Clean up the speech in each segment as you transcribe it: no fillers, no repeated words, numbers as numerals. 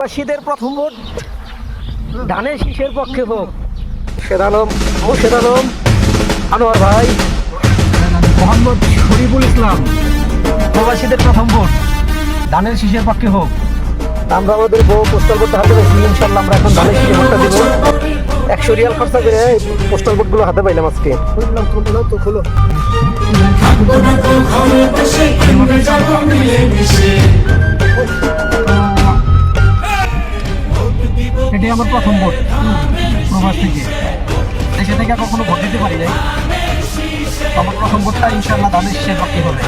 শীতের প্রথম ভোট ধানের শীষের পক্ষে হোক। মুর্শেদ আলম, আনোয়ার ভাই, মোহাম্মদ শরীফুল ইসলাম। প্রবাসীদের প্রথম ভোট ধানের শীষের পক্ষে হোক। আমরা আমাদের পোস্টাল ভোটটা হাতে পাইছি। ইনশাল্লাহ আমরা এখন ধানের শীষের ভোটটা দেবো। 100 রিয়াল খরচা করে পোস্টাল ভোটগুলো হাতে পাইলাম আজকে। খোলো এটাই আমার প্রথম ভোট প্রবাস থেকে। দেশে থেকে কখনো ভোট দিতে পারি নাই। আমার প্রথম ভোটটা ইনশাল্লাহ ধানের শীষের পক্ষে হবে।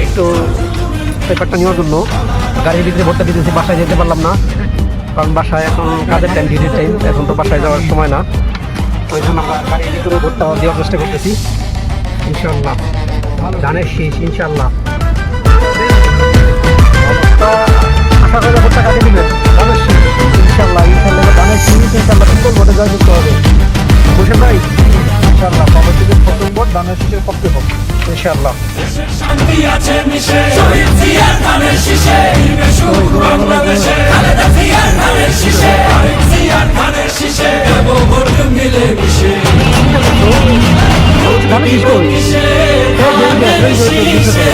একটু পেপারটা নেওয়ার জন্য গাড়ির ভিতরে ভোটটা দিতেছি। বাসায় যেতে পারলাম না, কারণ বাসায় এখন কাজের টাইম, ডিউটির টাইম। এখন তো বাসায় যাওয়ার সময় না। ওই জন্য আমরা গাড়ির ভিতরে ভোটটা দেওয়ার চেষ্টা করতেছি। ইনশাল্লাহ ধানের শীষ, ইনশাল্লাহ। আশা করে ভোটটা কাটে দিবেন ধানের শীষ, ইনশাল্লাহ। ধানের শীষ, ইনশাল্লাহ সকল ভোটে জয় করতে হবে। বুঝেন ভাই? ইনশাল্লাহ প্রবাসীদের প্রথম ভোট ধানের শীষের পক্ষে হোক, ইনশাল্লাহ। শান্তি আছে মিশে শহীদ জিয়ার ধানের শীষে, বাংলাদেশে খালেদা জিয়ার ধানের শীষে, আরেক জিয়ার ধানের শীষে দেব ভোট মিলে মিশে। ধানের শীষ কই? ধানের শীষে